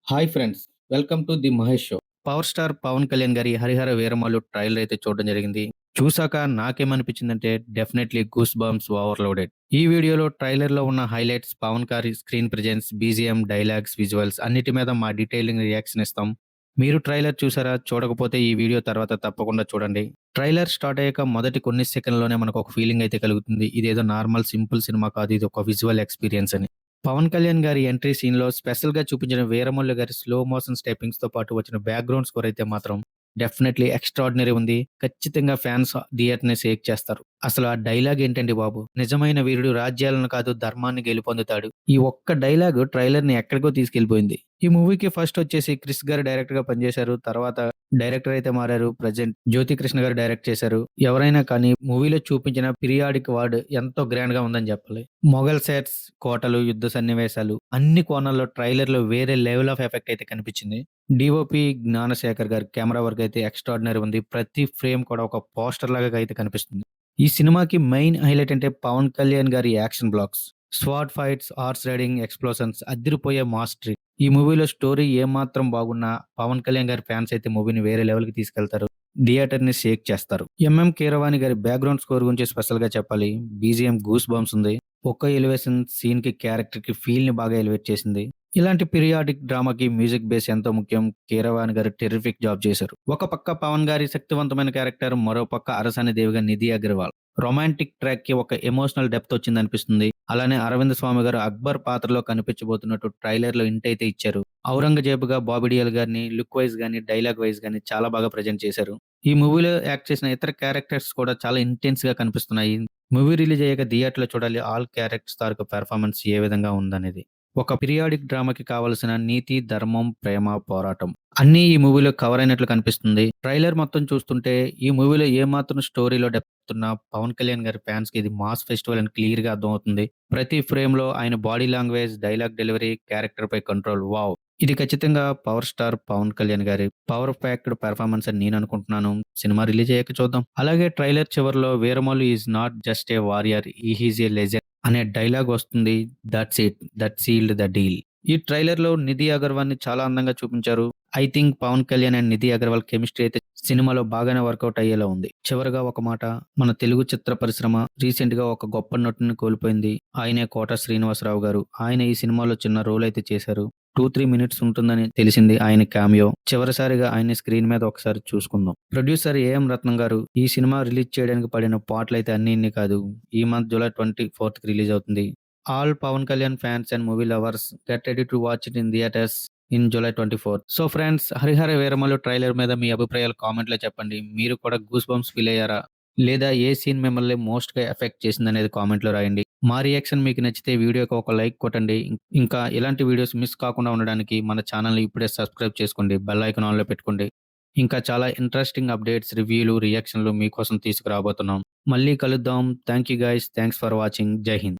Hi friends. Welcome to the Mahesh show. Power star Pavan Kalyan గారి 'Harihara Veeramallu' trailer అయితే చూడడం జరిగింది. చూసాక నాకేమనిపించిందంటే డెఫినైట్‌లీ గూస్ బంప్స్ ఓవర్‌లోడెడ్. ఈ వీడియోలో ట్రైలర్‌లో ఉన్న హైలైట్స్, పవన్ గారి screen presence, BGM, dialogues, visuals అన్నిటి మీద మా డీటెయిలింగ్ రియాక్షన్ ఇస్తాం. మీరు ట్రైలర్ చూసారా? చూడకపోతే ఈ వీడియో తర్వాత తప్పకుండా చూడండి. ట్రైలర్ స్టార్ట్ అయ్యాక మొదటి కొన్ని సెకన్‌లోనే మనకు ఒక ఫీలింగ్ అయితే కలుగుతుంది. ఇదేదో నార్మల్ సింపుల్ సినిమా కాదు. ఇది ఒక విజువల్ ఎక్స్‌పీరియన్స్ అని. పవన్ కళ్యాణ్ గారి ఎంట్రీ సీన్‌లో స్పెషల్‌గా చూపించిన 'వీరమల్లు' గారి స్లో మోషన్ స్టెప్పింగ్స్‌తో పాటు వచ్చిన బ్యాక్‌గ్రౌండ్ స్కోర్ అయితే మాత్రం డెఫినైట్‌లీ ఎక్స్‌ట్రార్డినరీ ఉంది. ఖచ్చితంగా ఫ్యాన్స్ థియేటర్‌ని షేక్ చేస్తారు. అసలు ఆ డైలాగ్ ఏంటండి బాబు! నిజమైన వీరుడు రాజ్యాలను కాదు ధర్మాన్ని గెలుపొందుతాడు. ఈ ఒక్క డైలాగ్ ట్రైలర్‌ని ఎక్కడికో తీసుకెళ్ళిపోయింది. ఈ మూవీకి ఫస్ట్ వచ్చేసి క్రిష్ గారు డైరెక్టర్‌గా పనిచేశారు. తర్వాత డైరెక్టర్ అయితే మారారు. ప్రెజెంట్ జ్యోతికృష్ణ గారు డైరెక్ట్ చేశారు. ఎవరైనా కానీ మూవీలో చూపించిన పీరియాడిక్ వార్డ్ ఎంతో గ్రాండ్‌గా ఉందని చెప్పాలి. మొఘల్ సెట్స్, కోటలు, యుద్ధ సన్నివేశాలు అన్ని కోణాల్లో ట్రైలర్‌లో వేరే లెవెల్ ఆఫ్ ఎఫెక్ట్ అయితే కనిపించింది. డీఓపీ జ్ఞానశేఖర్ గారి కెమెరా వర్క్ అయితే ఎక్స్‌ట్రార్డినరీ ఉంది. ప్రతి ఫ్రేమ్ కూడా ఒక పోస్టర్ లాగా అయితే కనిపిస్తుంది. ఈ సినిమాకి మెయిన్ హైలైట్ అంటే పవన్ కళ్యాణ్ గారి action blocks, swat fights, horse riding, explosions అదిరిపోయే మాస్టరీ. ఈ మూవీలో స్టోరీ ఏమాత్రం బాగున్నా పవన్ కళ్యాణ్ గారి ఫ్యాన్స్ అయితే మూవీని వేరే లెవెల్‌కి తీసుకెళ్తారు. థియేటర్‌ని షేక్ చేస్తారు. ఎంఎం కీరవాణి గారి బ్యాక్‌గ్రౌండ్ స్కోర్ గురించి స్పెషల్‌గా చెప్పాలి. బీజీఎం గూస్ బంప్స్ ఉంది. ఒక్క ఎలివేషన్ సీన్‌కి, క్యారెక్టర్‌కి ఫీల్‌ని బాగా ఎలివేట్ చేసింది. ఇలాంటి పీరియాడిక్ డ్రామాకి మ్యూజిక్ బేస్ ఎంతో ముఖ్యం. కీరవాణి గారు టెర్రిఫిక్ జాబ్ చేశారు. ఒక పక్క పవన్ గారి శక్తివంతమైన క్యారెక్టర్, మరో పక్క అరసాని దేవిగా నిధి అగర్వాల్. రొమాంటిక్ ట్రాక్‌కి ఒక ఎమోషనల్ డెప్త్ వచ్చిందనిపిస్తుంది. అలానే అరవింద్ స్వామి గారు అక్బర్ పాత్రలో కనిపించబోతున్నట్టు ట్రైలర్‌లో హింట్ అయితే ఇచ్చారు. ఔరంగజేబుగా బాబీ డియోల్ గారిని లుక్ వైస్ గాని, డైలాగ్ వైస్ గాని చాలా బాగా ప్రెజెంట్ చేశారు. ఈ మూవీలో యాక్ట్ చేసిన ఇతర క్యారెక్టర్స్ కూడా చాలా ఇంటెన్స్‌గా కనిపిస్తున్నాయి. మూవీ రిలీజ్ అయ్యాక థియేటర్‌లో చూడాలి ఆల్ క్యారెక్టర్స్ తాలూకు పెర్ఫార్మన్స్ ఏ విధంగా ఉందనేది. ఒక పీరియాడిక్ డ్రామాకి కావాల్సిన నీతి, ధర్మం, ప్రేమ, పోరాటం అన్నీ ఈ మూవీలో కవర్ అయినట్లు కనిపిస్తుంది. ట్రైలర్ మొత్తం చూస్తుంటే ఈ మూవీలో ఏమాత్రం స్టోరీలో డెప్త్ ఉన్న పవన్ కళ్యాణ్ గారి ఫ్యాన్స్‌కి ఇది మాస్ ఫెస్టివల్ అని క్లియర్‌గా అర్థమవుతుంది. ప్రతి ఫ్రేమ్‌లో ఆయన బాడీ లాంగ్వేజ్, డైలాగ్ డెలివరీ, క్యారెక్టర్‌పై కంట్రోల్ వావ్! ఇది ఖచ్చితంగా పవర్ స్టార్ పవన్ కళ్యాణ్ గారి పవర్ ప్యాక్డ్ పెర్ఫార్మన్స్ అని నేను అనుకుంటున్నాను. సినిమా రిలీజ్ అయ్యాక చూద్దాం. అలాగే ట్రైలర్ చివర్లో 'Veeramallu is not just a warrior, he's a legend' అనే డైలాగ్ వస్తుంది. That's it. That sealed the deal. ఈ ట్రైలర్‌లో నిధి అగర్వాల్‌ని చాలా అందంగా చూపించారు. I think Pavan Kalyan and Nidhi Agarwal chemistry అయితే సినిమాలో బాగానే వర్కౌట్ అయ్యేలా ఉంది. చివరగా ఒక మాట, మన తెలుగు చిత్ర పరిశ్రమ రీసెంట్‌గా ఒక గొప్ప నటుడిని కోల్పోయింది. ఆయనే కోట శ్రీనివాసరావు గారు. ఆయన ఈ సినిమాలో చిన్న రోల్ అయితే చేశారు. 2, 3 మినిట్స్ ఉంటుందని తెలిసింది ఆయన క్యామియో. చివరిసారిగా ఆయన్ని స్క్రీన్ మీద ఒకసారి చూసుకుందాం. ప్రొడ్యూసర్ ఏఎం రత్నం గారు ఈ సినిమా రిలీజ్ చేయడానికి పడిన పాటలైతే అన్నీ ఇన్ని కాదు. ఈ మంత్ జూలై 24కి రిలీజ్ అవుతుంది. All Pavan Kalyan fans and movie lovers get ready to watch it in theatres in July 24. So friends, 'Harihara Veeramallu' trailer మీద మీ అభిప్రాయాలు కామెంట్‌లో చెప్పండి. మీరు కూడా గూస్ బంప్స్ ఫీల్ అయ్యారా? లేదా ఏ సీన్ మిమ్మల్ని మోస్ట్‌గా ఎఫెక్ట్ చేసిందనేది కామెంట్‌లో రాయండి. మా రియాక్షన్ మీకు నచ్చితే వీడియోకి ఒక లైక్ కొట్టండి. ఇంకా ఇలాంటి వీడియోస్ మిస్ కాకుండా ఉండడానికి మన ఛానెల్‌ని ఇప్పుడే సబ్స్క్రైబ్ చేసుకోండి. బెల్ ఐకాన్ ఆన్‌లో పెట్టుకోండి. ఇంకా చాలా ఇంట్రెస్టింగ్ అప్డేట్స్, రివ్యూలు, రియాక్షన్‌లు మీకోసం తీసుకురాబోతున్నాం. మళ్ళీ కలుద్దాం. Thank you guys. Thanks for watching. జై హింద్.